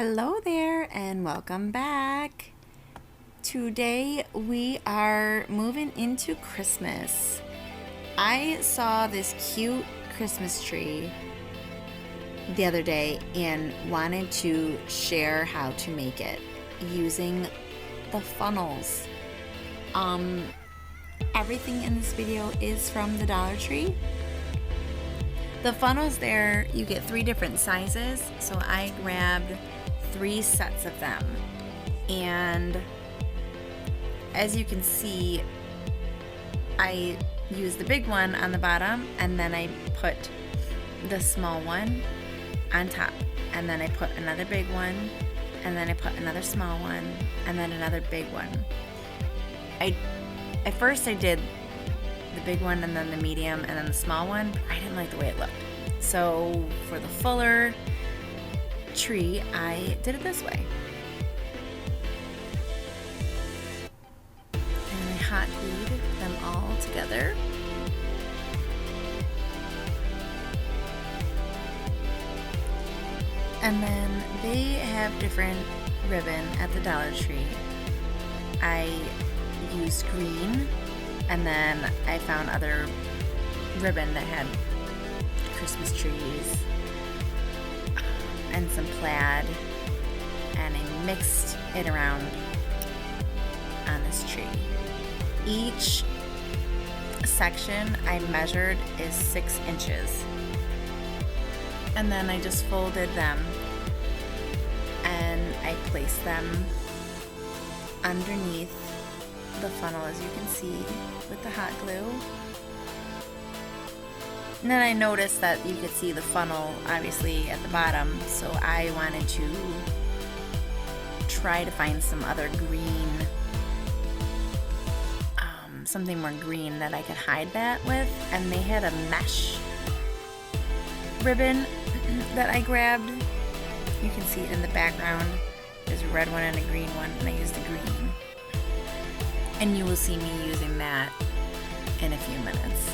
Hello there and welcome back. Today we are moving into Christmas. I saw this cute Christmas tree the other day and wanted to share how to make it using the funnels. Everything in this video is from the Dollar Tree. The funnels there, you get 3 different sizes, so I grabbed 3 sets of them, and as you can see, I used the big one on the bottom, and then I put the small one on top, and then I put another big one, and then I put another small one, and then another big one. At first I did the big one and then the medium and then the small one, but I didn't like the way it looked. So for the fuller tree, I did it this way. And I hot glued them all together. And then they have different ribbon at the Dollar Tree. I used green, and then I found other ribbon that had Christmas trees and some plaid, and I mixed it around on this tree. Each section I measured is 6 inches, and then I just folded them and I placed them underneath the funnel, as you can see, with the hot glue. And then I noticed that you could see the funnel obviously at the bottom, so I wanted to try to find some other green, something more green that I could hide that with, and they had a mesh ribbon that I grabbed. You can see it in the background. There's a red one and a green one, and I used the green. And you will see me using that in a few minutes.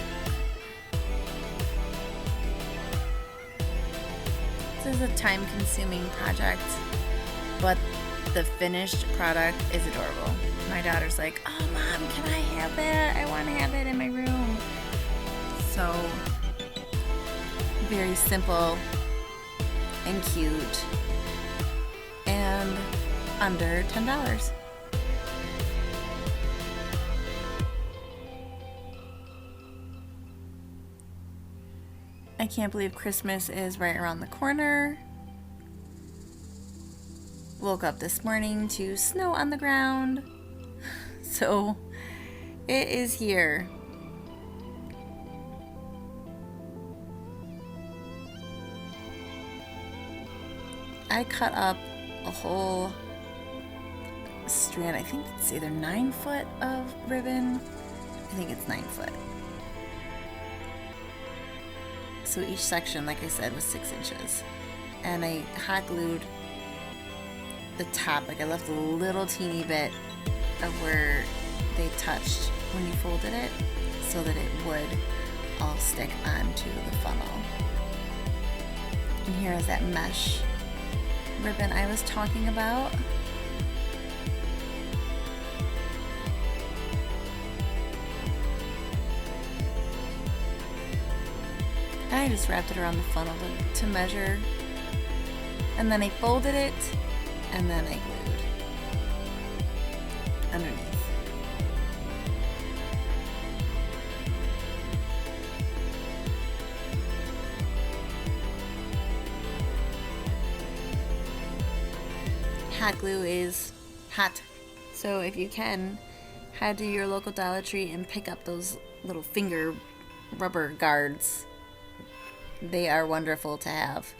This is a time-consuming project, but the finished product is adorable. My daughter's like, "Oh, Mom, can I have that? I want to have that in my room." So, very simple and cute and under $10. I can't believe Christmas is right around the corner. Woke up this morning to snow on the ground. So it is here. I cut up a whole strand. I think it's either 9 foot of ribbon. I think it's 9 foot. So each section, like I said, was 6 inches. And I hot glued the top, like I left a little teeny bit of where they touched when you folded it, so that it would all stick onto the funnel. And here is that mesh ribbon I was talking about. I just wrapped it around the funnel to measure, and then I folded it, and then I glued underneath. Hot glue is hot, so if you can, head to your local Dollar Tree and pick up those little finger rubber guards. They are wonderful to have.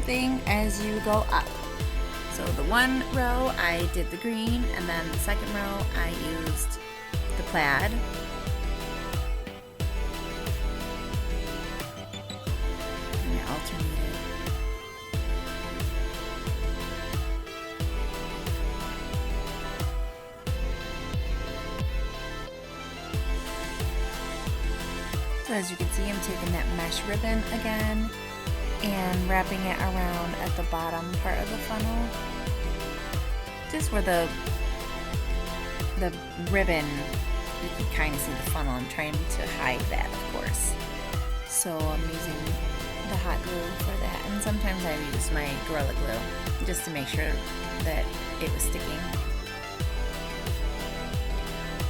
thing as you go up. So the one row I did the green, and then the second row I used the plaid. And I alternated. So as you can see, I'm taking that mesh ribbon again and wrapping it around at the bottom part of the funnel. Just where the ribbon, you can kind of see the funnel. I'm trying to hide that, of course. So I'm using the hot glue for that. And sometimes I use my Gorilla Glue just to make sure that it was sticking.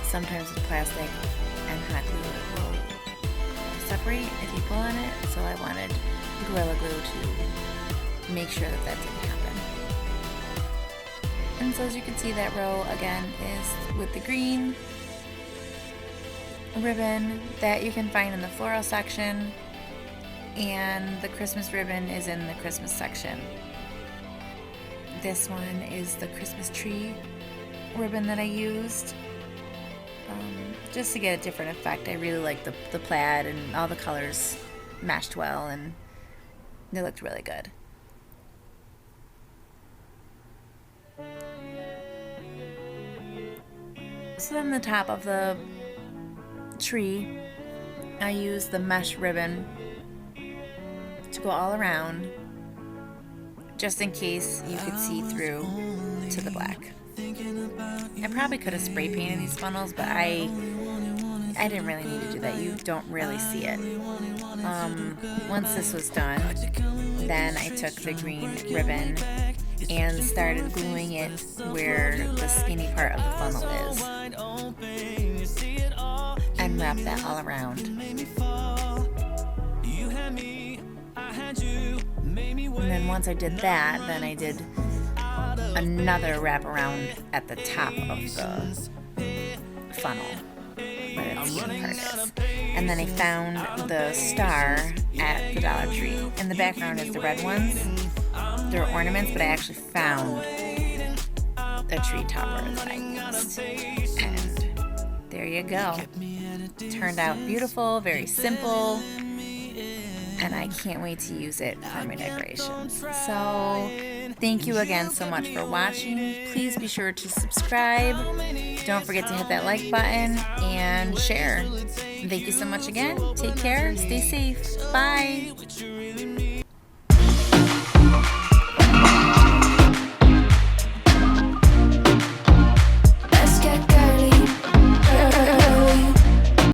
Sometimes with plastic and hot glue will separate if you pull on it, so I wanted Gorilla Glue to make sure that that didn't happen. And so as you can see, that row again is with the green ribbon that you can find in the floral section, and the Christmas ribbon is in the Christmas section. This one is the Christmas tree ribbon that I used. Just to get a different effect. I really like the plaid, and all the colors matched well, and they looked really good. So then the top of the tree, I used the mesh ribbon to go all around, just in case you could see through to the black. I probably could have spray painted these funnels, but I didn't really need to do that. You don't really see it. Once this was done, then I took the green ribbon and started gluing it where the skinny part of the funnel is, and wrapped that all around. And then once I did that, then I did another wrap around at the top of the funnel where the skinny part is. And then I found the star at the Dollar Tree. In the background is the red ones. They're ornaments, but I actually found a tree topper that I used. And there you go. Turned out beautiful, very simple, and I can't wait to use it for my decorations. So thank you again so much for watching. Please be sure to subscribe. Don't forget to hit that like button and share. Thank you so much again. Take care. Stay safe. Bye.